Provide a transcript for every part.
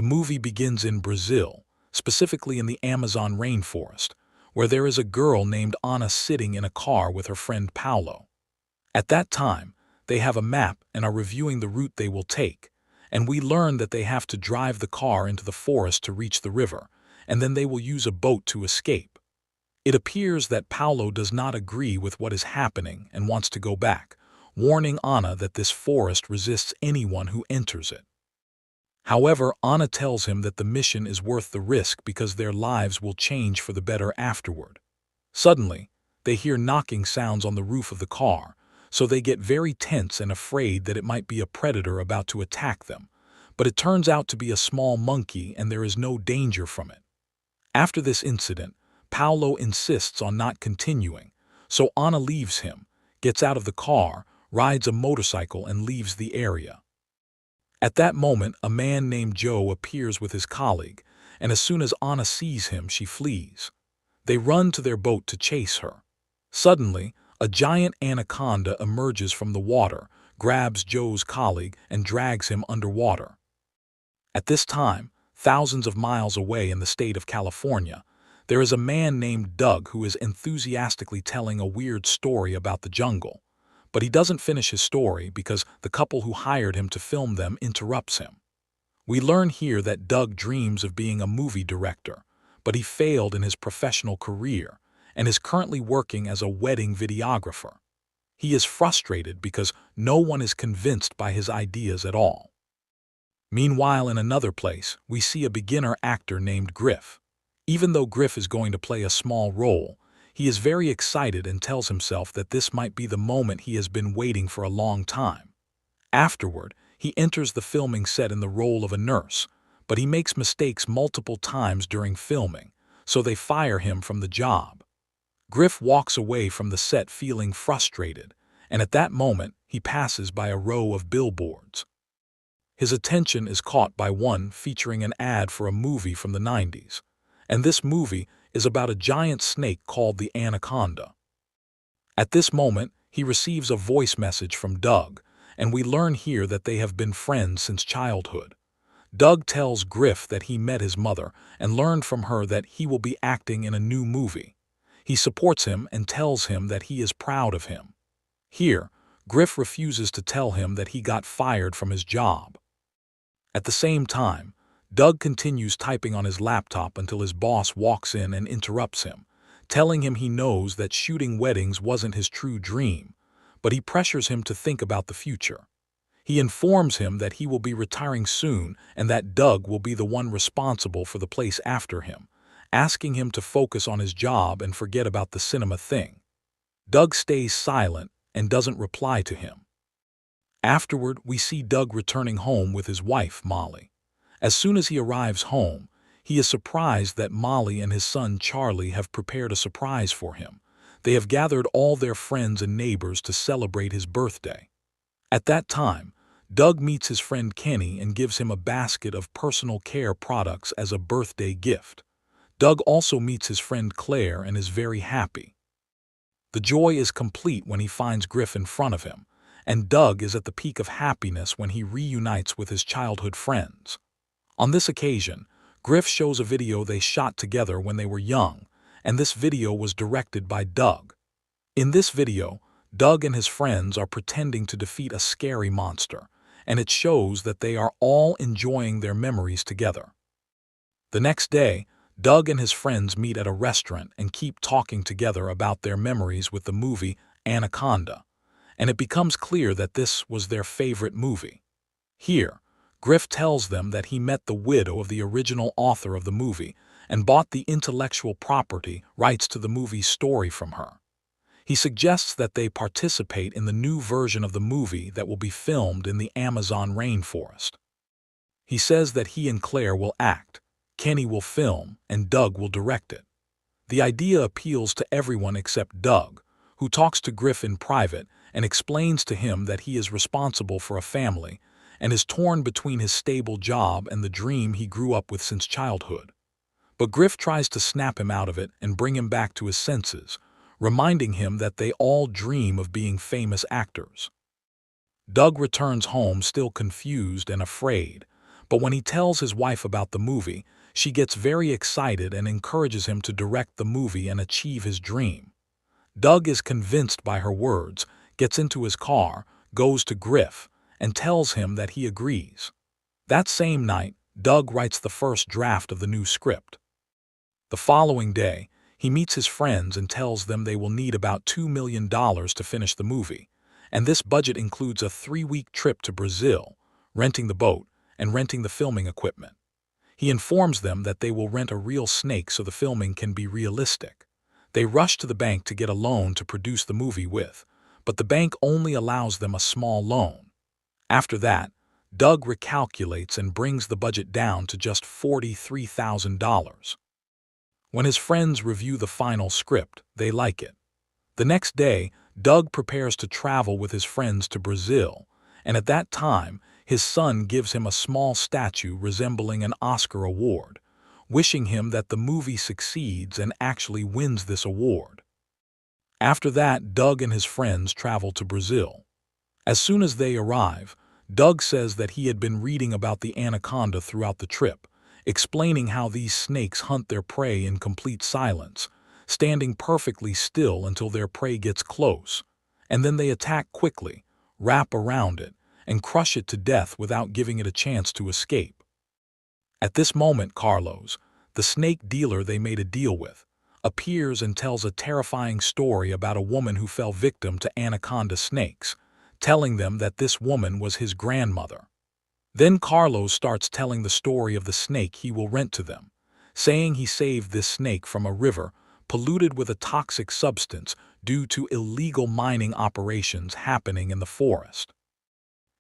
The movie begins in Brazil, specifically in the Amazon rainforest, where there is a girl named Ana sitting in a car with her friend Paulo. At that time, they have a map and are reviewing the route they will take, and we learn that they have to drive the car into the forest to reach the river, and then they will use a boat to escape. It appears that Paulo does not agree with what is happening and wants to go back, warning Ana that this forest resists anyone who enters it. However, Ana tells him that the mission is worth the risk because their lives will change for the better afterward. Suddenly, they hear knocking sounds on the roof of the car, so they get very tense and afraid that it might be a predator about to attack them, but it turns out to be a small monkey and there is no danger from it. After this incident, Paulo insists on not continuing, so Ana leaves him, gets out of the car, rides a motorcycle and leaves the area. At that moment, a man named Joe appears with his colleague, and as soon as Ana sees him, she flees. They run to their boat to chase her. Suddenly, a giant anaconda emerges from the water, grabs Joe's colleague, and drags him underwater. At this time, thousands of miles away in the state of California, there is a man named Doug who is enthusiastically telling a weird story about the jungle. But he doesn't finish his story because the couple who hired him to film them interrupts him. We learn here that Doug dreams of being a movie director, but he failed in his professional career and is currently working as a wedding videographer. He is frustrated because no one is convinced by his ideas at all. Meanwhile, in another place, we see a beginner actor named Griff. Even though Griff is going to play a small role, he is very excited and tells himself that this might be the moment he has been waiting for a long time. Afterward, he enters the filming set in the role of a nurse, but he makes mistakes multiple times during filming, so they fire him from the job. Griff walks away from the set feeling frustrated, and at that moment, he passes by a row of billboards. His attention is caught by one featuring an ad for a movie from the 90s, and this movie is about a giant snake called the Anaconda. At this moment, he receives a voice message from Doug, and we learn here that they have been friends since childhood. Doug tells Griff that he met his mother and learned from her that he will be acting in a new movie. He supports him and tells him that he is proud of him. Here, Griff refuses to tell him that he got fired from his job. At the same time, Doug continues typing on his laptop until his boss walks in and interrupts him, telling him he knows that shooting weddings wasn't his true dream, but he pressures him to think about the future. He informs him that he will be retiring soon and that Doug will be the one responsible for the place after him, asking him to focus on his job and forget about the cinema thing. Doug stays silent and doesn't reply to him. Afterward, we see Doug returning home with his wife, Molly. As soon as he arrives home, he is surprised that Molly and his son Charlie have prepared a surprise for him. They have gathered all their friends and neighbors to celebrate his birthday. At that time, Doug meets his friend Kenny and gives him a basket of personal care products as a birthday gift. Doug also meets his friend Claire and is very happy. The joy is complete when he finds Griff in front of him, and Doug is at the peak of happiness when he reunites with his childhood friends. On this occasion, Griff shows a video they shot together when they were young, and this video was directed by Doug. In this video, Doug and his friends are pretending to defeat a scary monster, and it shows that they are all enjoying their memories together. The next day, Doug and his friends meet at a restaurant and keep talking together about their memories with the movie Anaconda, and it becomes clear that this was their favorite movie. Here, Griff tells them that he met the widow of the original author of the movie and bought the intellectual property rights to the movie's story from her. He suggests that they participate in the new version of the movie that will be filmed in the Amazon rainforest. He says that he and Claire will act, Kenny will film, and Doug will direct it. The idea appeals to everyone except Doug, who talks to Griff in private and explains to him that he is responsible for a family and is torn between his stable job and the dream he grew up with since childhood. But Griff tries to snap him out of it and bring him back to his senses, reminding him that they all dream of being famous actors. Doug returns home still confused and afraid, But when he tells his wife about the movie, she gets very excited and encourages him to direct the movie and achieve his dream. Doug is convinced by her words, gets into his car, goes to Griff, and tells him that he agrees. That same night, Doug writes the first draft of the new script. The following day, he meets his friends and tells them they will need about $2 million to finish the movie, and this budget includes a 3-week trip to Brazil, renting the boat, and renting the filming equipment. He informs them that they will rent a real snake so the filming can be realistic. They rush to the bank to get a loan to produce the movie with, but the bank only allows them a small loan. After that, Doug recalculates and brings the budget down to just $43,000. When his friends review the final script, they like it. The next day, Doug prepares to travel with his friends to Brazil, and at that time, his son gives him a small statue resembling an Oscar award, wishing him that the movie succeeds and actually wins this award. After that, Doug and his friends travel to Brazil. As soon as they arrive, Doug says that he had been reading about the anaconda throughout the trip, explaining how these snakes hunt their prey in complete silence, standing perfectly still until their prey gets close, and then they attack quickly, wrap around it, and crush it to death without giving it a chance to escape. At this moment, Carlos, the snake dealer they made a deal with, appears and tells a terrifying story about a woman who fell victim to anaconda snakes, telling them that this woman was his grandmother. Then Carlos starts telling the story of the snake he will rent to them, saying he saved this snake from a river polluted with a toxic substance due to illegal mining operations happening in the forest.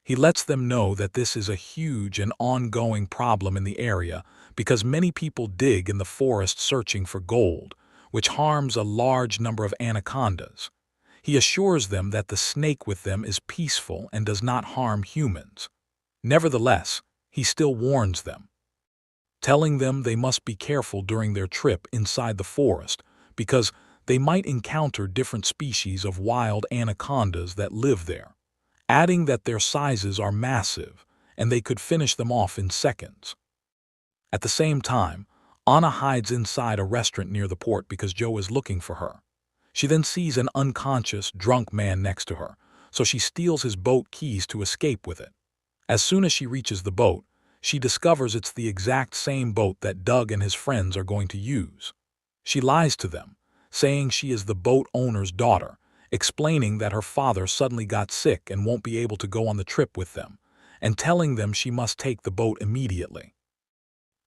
He lets them know that this is a huge and ongoing problem in the area because many people dig in the forest searching for gold, which harms a large number of anacondas. He assures them that the snake with them is peaceful and does not harm humans. Nevertheless, he still warns them, telling them they must be careful during their trip inside the forest because they might encounter different species of wild anacondas that live there, adding that their sizes are massive and they could finish them off in seconds. At the same time, Anna hides inside a restaurant near the port because Joe is looking for her. She then sees an unconscious, drunk man next to her, so she steals his boat keys to escape with it. As soon as she reaches the boat, she discovers it's the exact same boat that Doug and his friends are going to use. She lies to them, saying she is the boat owner's daughter, explaining that her father suddenly got sick and won't be able to go on the trip with them, and telling them she must take the boat immediately.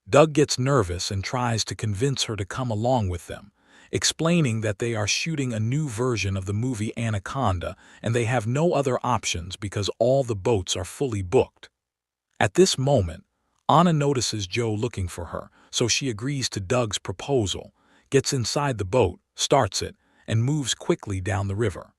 Doug gets nervous and tries to convince her to come along with them, explaining that they are shooting a new version of the movie Anaconda and they have no other options because all the boats are fully booked. At this moment, Anna notices Joe looking for her, so she agrees to Doug's proposal, gets inside the boat, starts it, and moves quickly down the river.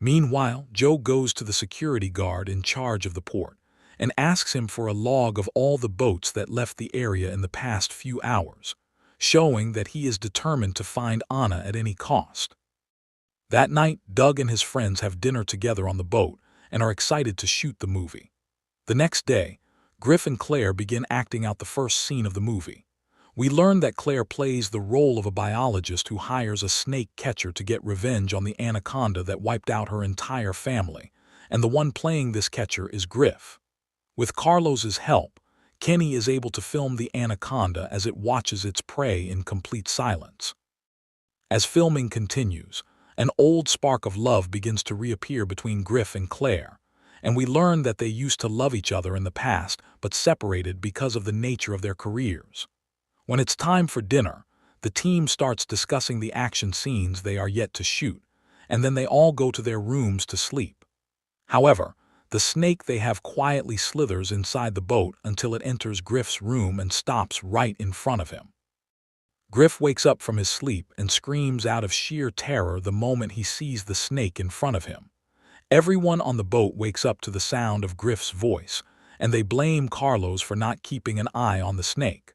Meanwhile, Joe goes to the security guard in charge of the port and asks him for a log of all the boats that left the area in the past few hours, showing that he is determined to find Anna at any cost. That night, Doug and his friends have dinner together on the boat and are excited to shoot the movie. The next day, Griff and Claire begin acting out the first scene of the movie. We learn that Claire plays the role of a biologist who hires a snake catcher to get revenge on the anaconda that wiped out her entire family, and the one playing this catcher is Griff. With Carlos's help, Kenny is able to film the anaconda as it watches its prey in complete silence. As filming continues, an old spark of love begins to reappear between Griff and Claire, and we learn that they used to love each other in the past but separated because of the nature of their careers. When it's time for dinner, the team starts discussing the action scenes they are yet to shoot, and then they all go to their rooms to sleep. However, the snake they have quietly slithers inside the boat until it enters Griff's room and stops right in front of him. Griff wakes up from his sleep and screams out of sheer terror the moment he sees the snake in front of him. Everyone on the boat wakes up to the sound of Griff's voice, and they blame Carlos for not keeping an eye on the snake.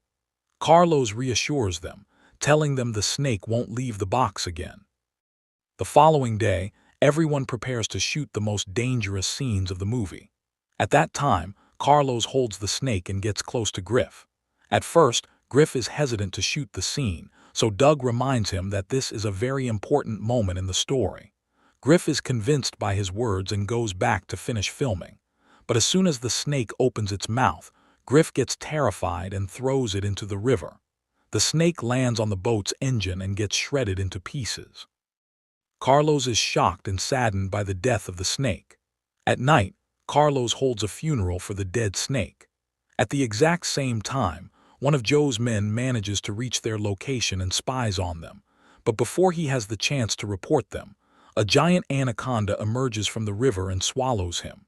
Carlos reassures them, telling them the snake won't leave the box again. The following day, everyone prepares to shoot the most dangerous scenes of the movie. At that time, Carlos holds the snake and gets close to Griff. At first, Griff is hesitant to shoot the scene, so Doug reminds him that this is a very important moment in the story. Griff is convinced by his words and goes back to finish filming. But as soon as the snake opens its mouth, Griff gets terrified and throws it into the river. The snake lands on the boat's engine and gets shredded into pieces. Carlos is shocked and saddened by the death of the snake. At night, Carlos holds a funeral for the dead snake. At the exact same time, one of Joe's men manages to reach their location and spies on them. But before he has the chance to report them, a giant anaconda emerges from the river and swallows him.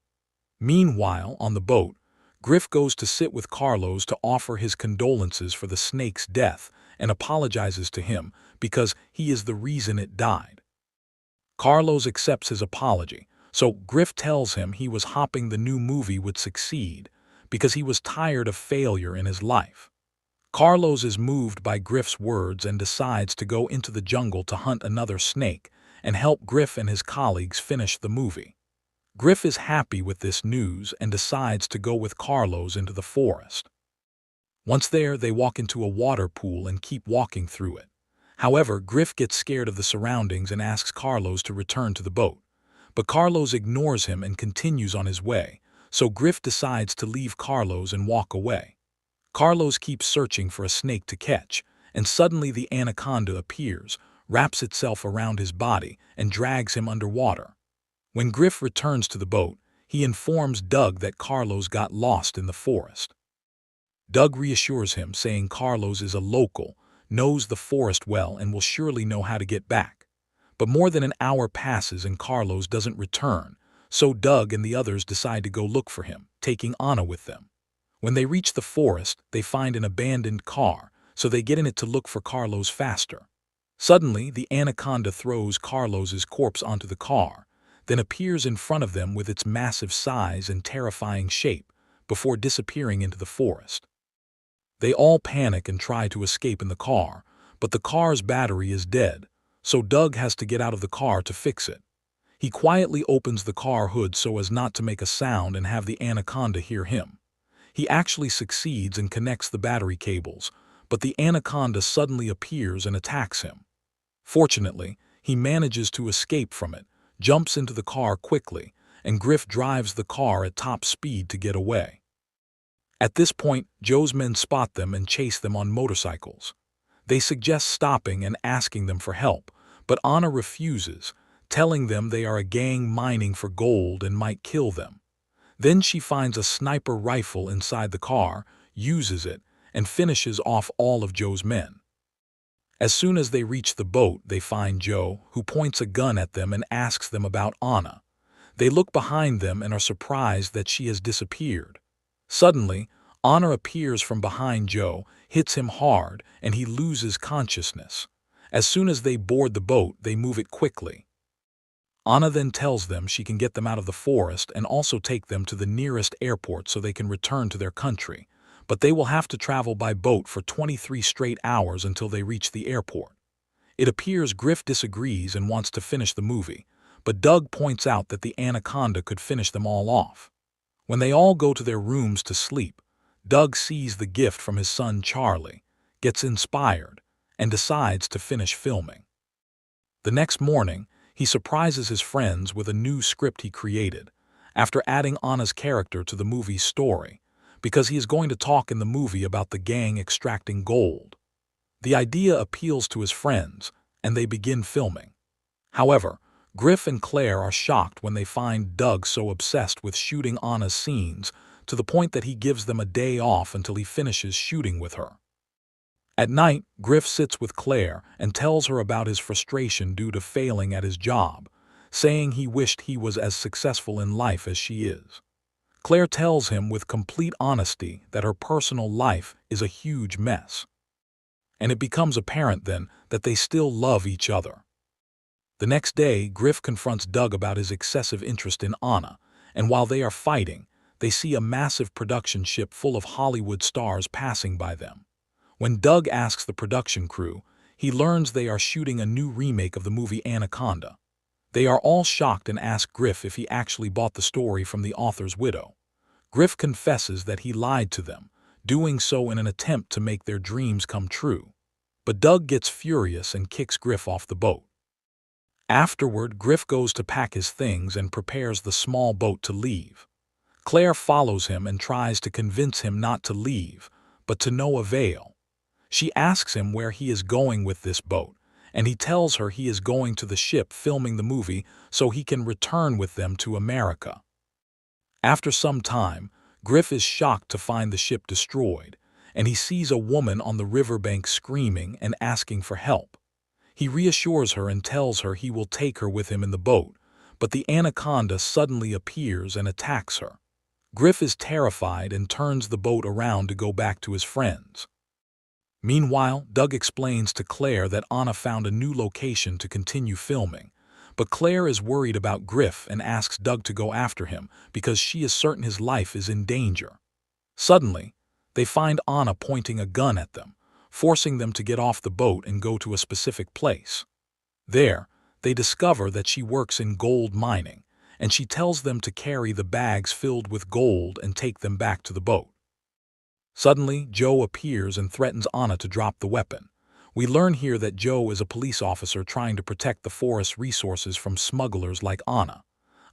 Meanwhile, on the boat, Griff goes to sit with Carlos to offer his condolences for the snake's death and apologizes to him because he is the reason it died. Carlos accepts his apology, so Griff tells him he was hoping the new movie would succeed because he was tired of failure in his life. Carlos is moved by Griff's words and decides to go into the jungle to hunt another snake and help Griff and his colleagues finish the movie. Griff is happy with this news and decides to go with Carlos into the forest. Once there, they walk into a water pool and keep walking through it. However, Griff gets scared of the surroundings and asks Carlos to return to the boat. But Carlos ignores him and continues on his way, so Griff decides to leave Carlos and walk away. Carlos keeps searching for a snake to catch, and suddenly the anaconda appears, wraps itself around his body, and drags him underwater. When Griff returns to the boat, he informs Doug that Carlos got lost in the forest. Doug reassures him, saying Carlos is a local, knows the forest well, and will surely know how to get back. But more than an hour passes and Carlos doesn't return, so Doug and the others decide to go look for him, taking Anna with them. When they reach the forest, they find an abandoned car, so they get in it to look for Carlos faster. Suddenly, the anaconda throws Carlos's corpse onto the car, then appears in front of them with its massive size and terrifying shape, before disappearing into the forest. They all panic and try to escape in the car, but the car's battery is dead, so Doug has to get out of the car to fix it. He quietly opens the car hood so as not to make a sound and have the anaconda hear him. He actually succeeds and connects the battery cables, but the anaconda suddenly appears and attacks him. Fortunately, he manages to escape from it, jumps into the car quickly, and Griff drives the car at top speed to get away. At this point, Joe's men spot them and chase them on motorcycles. They suggest stopping and asking them for help, but Anna refuses, telling them they are a gang mining for gold and might kill them. Then she finds a sniper rifle inside the car, uses it, and finishes off all of Joe's men. As soon as they reach the boat, they find Joe, who points a gun at them and asks them about Anna. They look behind them and are surprised that she has disappeared. Suddenly, Anna appears from behind Joe, hits him hard, and he loses consciousness. As soon as they board the boat, they move it quickly. Anna then tells them she can get them out of the forest and also take them to the nearest airport so they can return to their country, but they will have to travel by boat for 23 straight hours until they reach the airport. It appears Griff disagrees and wants to finish the movie, but Doug points out that the anaconda could finish them all off. When they all go to their rooms to sleep, Doug sees the gift from his son Charlie, gets inspired, and decides to finish filming. The next morning, he surprises his friends with a new script he created, after adding Anna's character to the movie's story, because he is going to talk in the movie about the gang extracting gold. The idea appeals to his friends, and they begin filming. However, Griff and Claire are shocked when they find Doug so obsessed with shooting Anna's scenes to the point that he gives them a day off until he finishes shooting with her. At night, Griff sits with Claire and tells her about his frustration due to failing at his job, saying he wished he was as successful in life as she is. Claire tells him with complete honesty that her personal life is a huge mess. And it becomes apparent then that they still love each other. The next day, Griff confronts Doug about his excessive interest in Anna, and while they are fighting, they see a massive production ship full of Hollywood stars passing by them. When Doug asks the production crew, he learns they are shooting a new remake of the movie Anaconda. They are all shocked and ask Griff if he actually bought the story from the author's widow. Griff confesses that he lied to them, doing so in an attempt to make their dreams come true. But Doug gets furious and kicks Griff off the boat. Afterward, Griff goes to pack his things and prepares the small boat to leave. Claire follows him and tries to convince him not to leave, but to no avail. She asks him where he is going with this boat, and he tells her he is going to the ship filming the movie so he can return with them to America. After some time, Griff is shocked to find the ship destroyed, and he sees a woman on the riverbank screaming and asking for help. He reassures her and tells her he will take her with him in the boat, but the Anaconda suddenly appears and attacks her. Griff is terrified and turns the boat around to go back to his friends. Meanwhile, Doug explains to Claire that Anna found a new location to continue filming, but Claire is worried about Griff and asks Doug to go after him because she is certain his life is in danger. Suddenly, they find Anna pointing a gun at them, forcing them to get off the boat and go to a specific place. There, they discover that she works in gold mining, and she tells them to carry the bags filled with gold and take them back to the boat. Suddenly, Joe appears and threatens Anna to drop the weapon. We learn here that Joe is a police officer trying to protect the forest's resources from smugglers like Anna.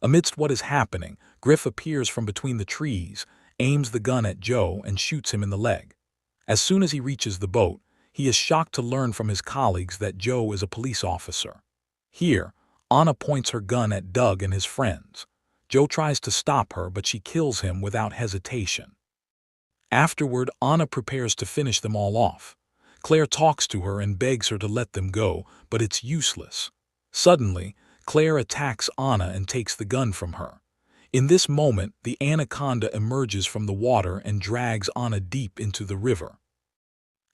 Amidst what is happening, Griff appears from between the trees, aims the gun at Joe, and shoots him in the leg. As soon as he reaches the boat, he is shocked to learn from his colleagues that Joe is a police officer. Here, Anna points her gun at Doug and his friends. Joe tries to stop her, but she kills him without hesitation. Afterward, Anna prepares to finish them all off. Claire talks to her and begs her to let them go, but it's useless. Suddenly, Claire attacks Anna and takes the gun from her. In this moment, the Anaconda emerges from the water and drags Anna deep into the river.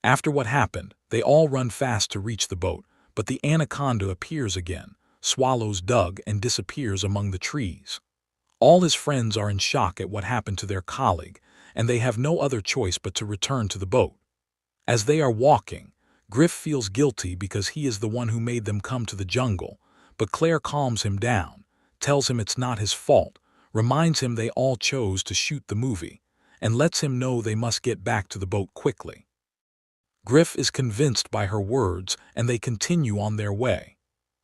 After what happened, they all run fast to reach the boat, but the Anaconda appears again, swallows Doug, and disappears among the trees. All his friends are in shock at what happened to their colleague, and they have no other choice but to return to the boat. As they are walking, Griff feels guilty because he is the one who made them come to the jungle, but Claire calms him down, tells him it's not his fault, reminds him they all chose to shoot the movie, and lets him know they must get back to the boat quickly. Griff is convinced by her words, and they continue on their way.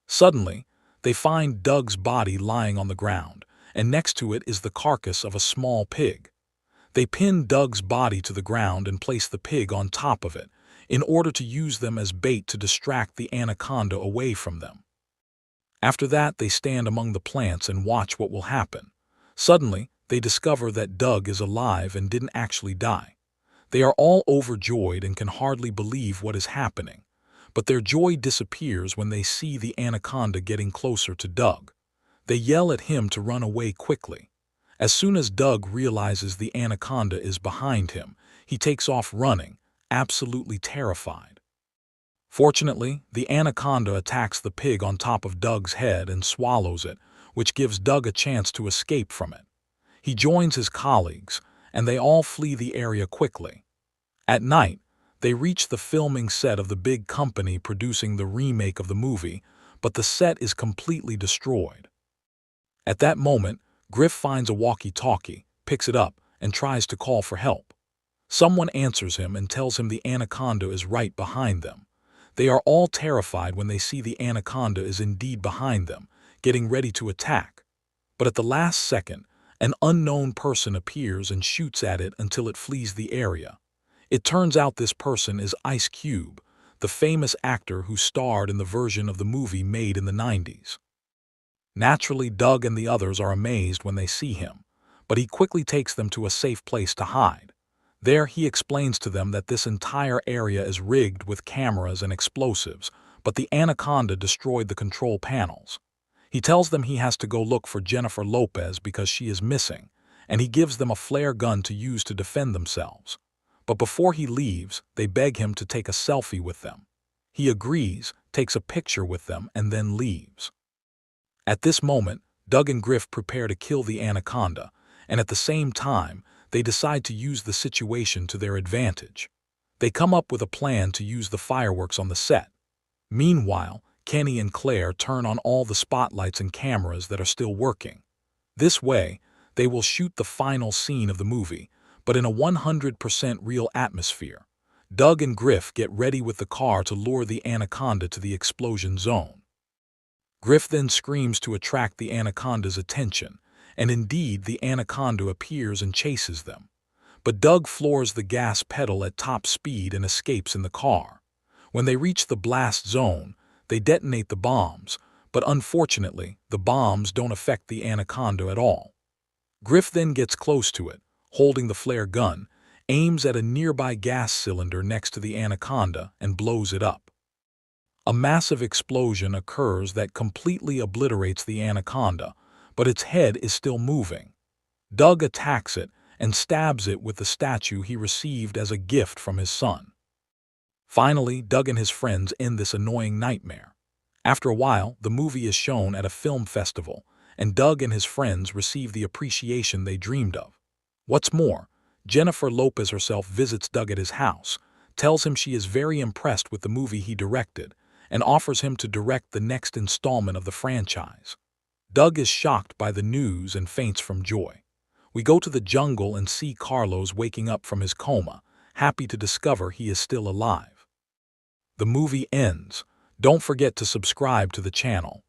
Suddenly, they find Doug's body lying on the ground, and next to it is the carcass of a small pig. They pin Doug's body to the ground and place the pig on top of it, in order to use them as bait to distract the Anaconda away from them. After that, they stand among the plants and watch what will happen. Suddenly, they discover that Doug is alive and didn't actually die. They are all overjoyed and can hardly believe what is happening, but their joy disappears when they see the Anaconda getting closer to Doug. They yell at him to run away quickly. As soon as Doug realizes the Anaconda is behind him, he takes off running, absolutely terrified. Fortunately, the Anaconda attacks the pig on top of Doug's head and swallows it, which gives Doug a chance to escape from it. He joins his colleagues, and they all flee the area quickly. At night, they reach the filming set of the big company producing the remake of the movie, but the set is completely destroyed. At that moment, Griff finds a walkie-talkie, picks it up, and tries to call for help. Someone answers him and tells him the Anaconda is right behind them. They are all terrified when they see the Anaconda is indeed behind them, getting ready to attack. But at the last second, an unknown person appears and shoots at it until it flees the area. It turns out this person is Ice Cube, the famous actor who starred in the version of the movie made in the 90s. Naturally, Doug and the others are amazed when they see him, but he quickly takes them to a safe place to hide. There, he explains to them that this entire area is rigged with cameras and explosives, but the Anaconda destroyed the control panels. He tells them he has to go look for Jennifer Lopez because she is missing, and he gives them a flare gun to use to defend themselves. But before he leaves, they beg him to take a selfie with them. He agrees, takes a picture with them, and then leaves. At this moment, Doug and Griff prepare to kill the Anaconda, and at the same time, they decide to use the situation to their advantage. They come up with a plan to use the fireworks on the set. Meanwhile, Kenny and Claire turn on all the spotlights and cameras that are still working. This way, They will shoot the final scene of the movie, but in a 100% real atmosphere. Doug and Griff get ready with the car to lure the Anaconda to the explosion zone. Griff then screams to attract the Anaconda's attention, and indeed the Anaconda appears and chases them. But Doug floors the gas pedal at top speed and escapes in the car. When they reach the blast zone, they detonate the bombs, but unfortunately, the bombs don't affect the Anaconda at all. Griff then gets close to it, holding the flare gun, aims at a nearby gas cylinder next to the Anaconda and blows it up. A massive explosion occurs that completely obliterates the Anaconda, but its head is still moving. Doug attacks it and stabs it with the statue he received as a gift from his son. Finally, Doug and his friends end this annoying nightmare. After a while, the movie is shown at a film festival, and Doug and his friends receive the appreciation they dreamed of. What's more, Jennifer Lopez herself visits Doug at his house, tells him she is very impressed with the movie he directed, and offers him to direct the next installment of the franchise. Doug is shocked by the news and faints from joy. We go to the jungle and see Carlos waking up from his coma, happy to discover he is still alive. The movie ends. Don't forget to subscribe to the channel.